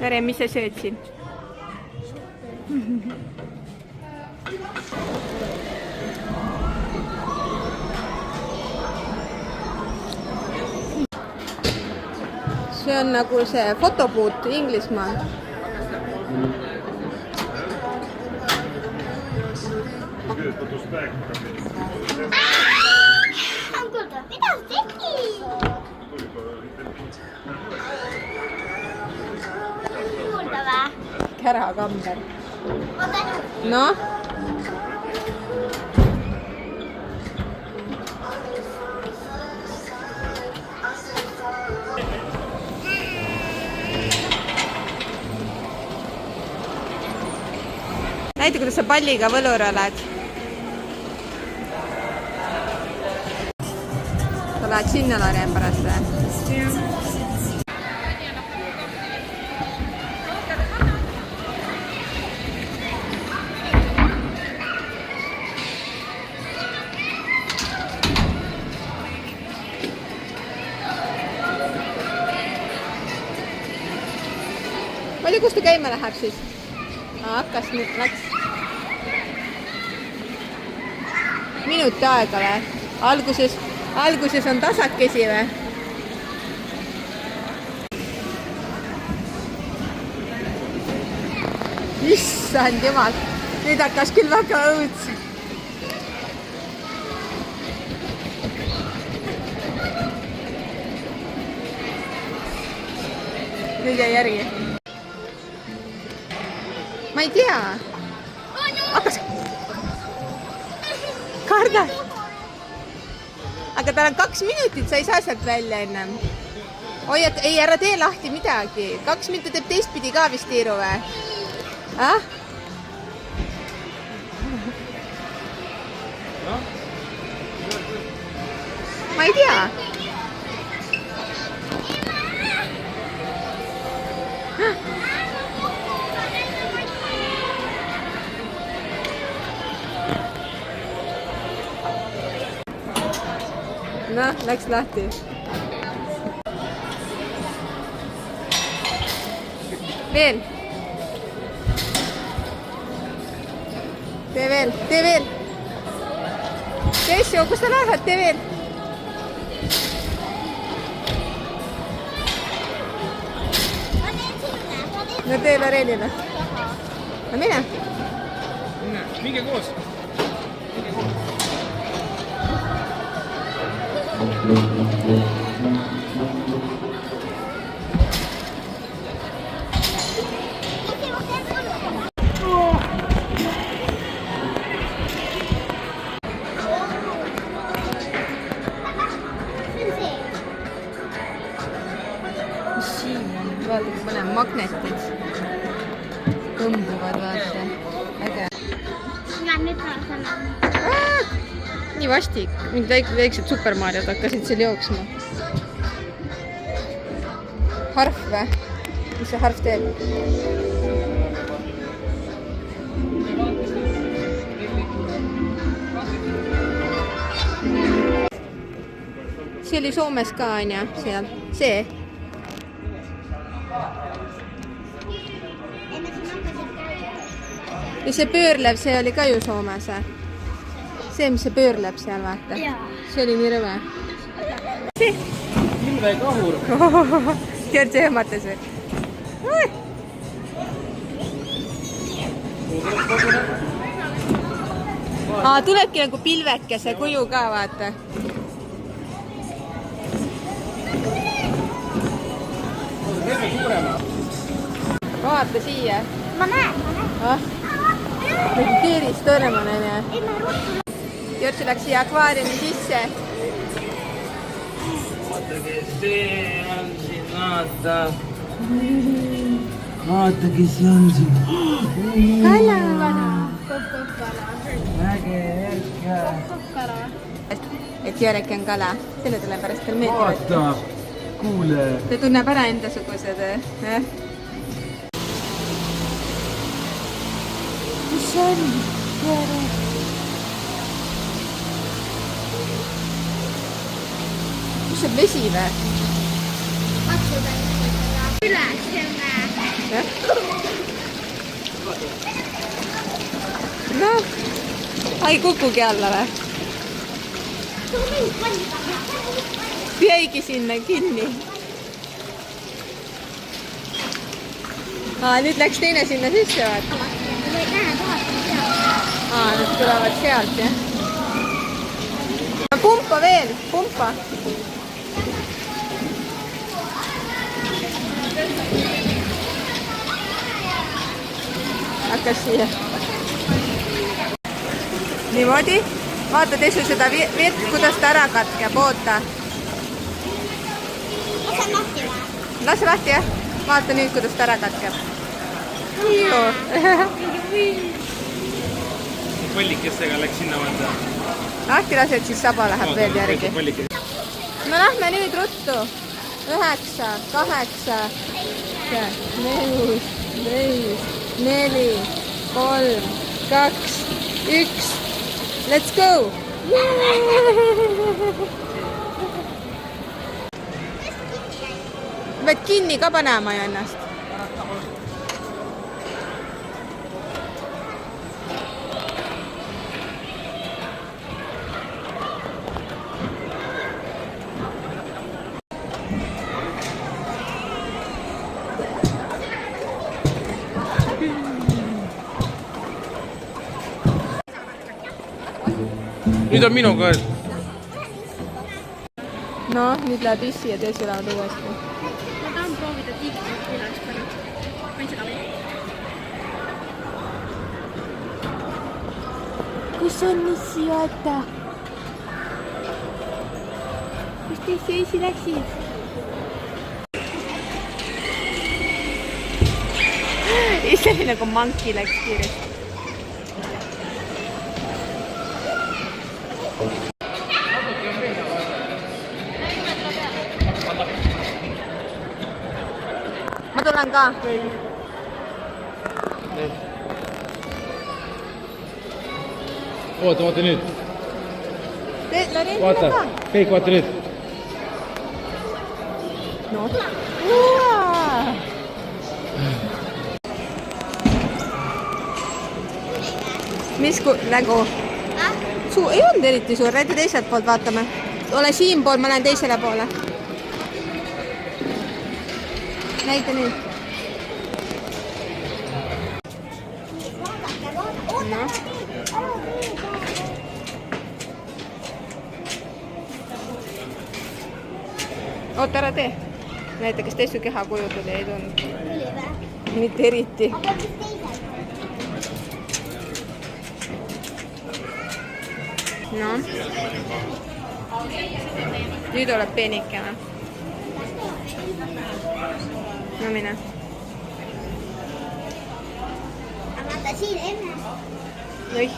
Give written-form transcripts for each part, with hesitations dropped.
Kare, mis sa sööd siin? See on nagu see fotobuut Inglismaal. Mitä se teki? Kuultavaa. Kärakamber. Ota. No? Näita, kuidas sa palliga võlur oled. Sa lähed sinna Larjen pärast või? Palju, kus ta käima läheb siis? Hakkas nüüd, läks. Minuti aega või? Alguses on tasakesi või? Issand jumal, nüüd hakkas küll väga õudse. Nüüd jäi järgi. Ma ei tea. Hakkas. Kardad. Aga tal on 2 minutit, sa ei saa sealt välja ennem. Oi, et ei, ära tee lahti midagi. 2 minutit teeb teistpidi ka vist tiiru või? Ma ei tea. Noh, läks lahti. Veel. Tee veel, tee veel. Tessu, kus sa lähed, tee veel. No tee Loreenile. No mine. Minge koos. Vaata, kui panen magnetid. Tõmbuvad, vaata. Äge. Nii vastik. Mingid väiksed Super Mariod hakkasid seal jooksma. Harf või? Mis see harf teeb? See oli Soomes ka, on ja? Seal. See. Ja see pöörlev, see oli ka ju Soomes. See, mis see pöörleb seal, vaata. See oli nii rõve. See. Pilvekahur. Georgi ehmatas või? Tulebki nagu pilvekese kuju ka, vaata. Vaata siia. Ma näen. Nagu keeris tõrmanen ja Georgi läks siia akvaariumi sisse. Vaatagi, see on siin, vaata. Vaatagi, see on siin. Kala. Äge, järg. Et Jörek on kala. Selle tuleb pärast tal meeldib. Vaata, kuule. Ta tunneb ära endasugused. Mis see on? Jörek. Mis see vesi või? Üles sinna. noh, ei kukugi alla või? Jäigi sinna kinni. Nüüd läks teine sinna sisse, vaata. Nüüd tulevad sealt, jah. Pumpa veel, pumpa. Hakkas siia. Niimoodi. Vaata, Tesu seda vett, kuidas ta ära katkeb. Oota. Lase lahti, jah. Vaata nüüd, kuidas ta ära katkeb. Põllikestega läks sinna vaata. Lahti lased, siis saba läheb veel järgi. No lähme nüüd ruttu. 9, 8, 4, 3, 2, 1. Let's go! Pead kinni ka panema ju ennast. Nüüd on minu kord. No, nüüd läheb issi ja Tesu lähevad uuesti. Ma tahan proovida tiigrit külaks pärast. Võin seda veel. Kus on issi, vaata? Kus Tesu ja issi läksid? Ise nagu manki läks kiiresti. Ma tulen ka. Oota, vaata nüüd. Vaata, kõik vaata nüüd. No. Mis nägu? Suu ei olnud eriti suur, näita teiselt poolt vaatame. Ole siinpool, ma lähen teisele poole. Näita nüüd. No. Oota, ära tee. Näita, kas Tesu keha kujutada ei tulnud. Mitte eriti. No. Nüüd oled peenikene. No mine. Vaata siin enne. Oih.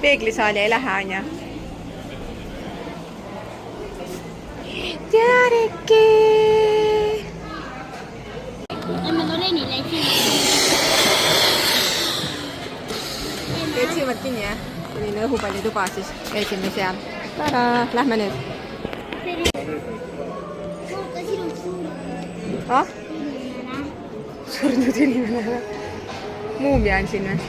Peeglisaali ei lähe, Anja. Teareki! Lähme Lorenile siin. Teed silmad kinni, jah? Selline õhupallituba, siis käisime seal. Tada! Lähme nüüd. Vaata sinult suur. Ah? Surnud inimene. Muumia on siin või?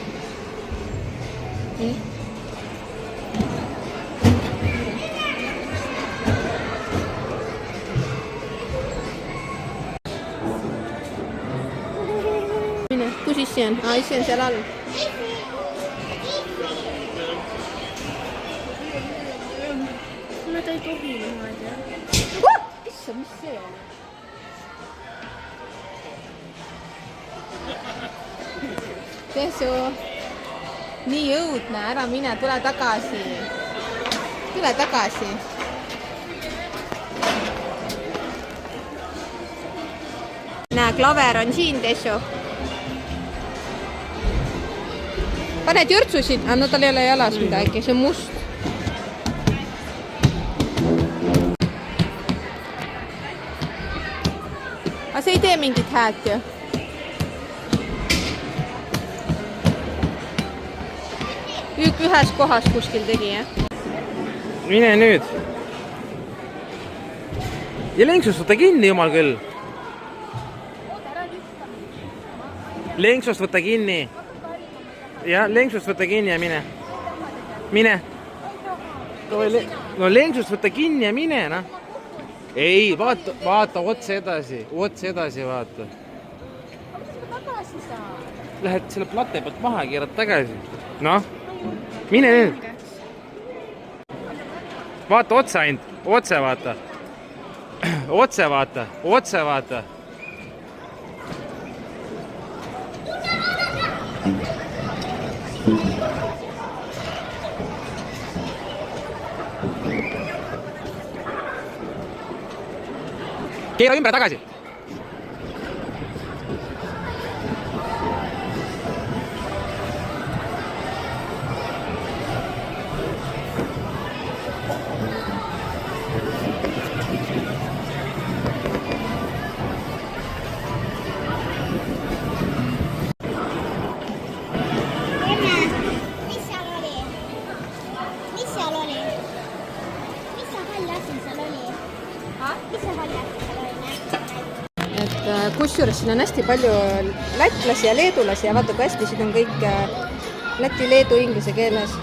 Mine, kus issi on? Issi on seal all. Mulle ta ei tohi niimoodi. Issa, mis see on? Tesu, nii õudne, ära mine, tule tagasi. Tule tagasi. Näe, klaver on siin, Tesu. Pane türtsusid, no tal ei ole jalas midagi, see on must. Aga see ei tee mingit häält ju. Ühes kohas kuskil tegi, jah? Mine nüüd. Ja lenksustuta kinni, jumal küll. Lenksust võta kinni. Ja, lenksust võta kinni ja mine. Mine. No lenksust võta kinni ja mine, noh. Ei, vaata otse edasi vaata. Lähed selle plate pealt maha ja keerad tagasi. Noh, mine nüüd. Vaata otse ainult, otse vaata. Otse vaata. Keera ümber tagasi. Kusjuures siin on hästi palju lätlasi ja leedulasi ja vaata, kui hästi siin on kõik läti, leedu, inglise keeles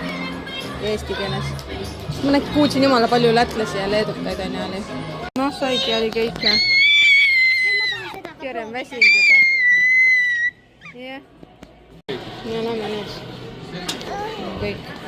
ja eesti keeles. Ma kuulsin jumala palju lätlasi ja leedukaid on ja oli. Noh, saigi oli kõik ja. Kere on väsinud juba. Jah. Ja lähme nüüd. Kõik.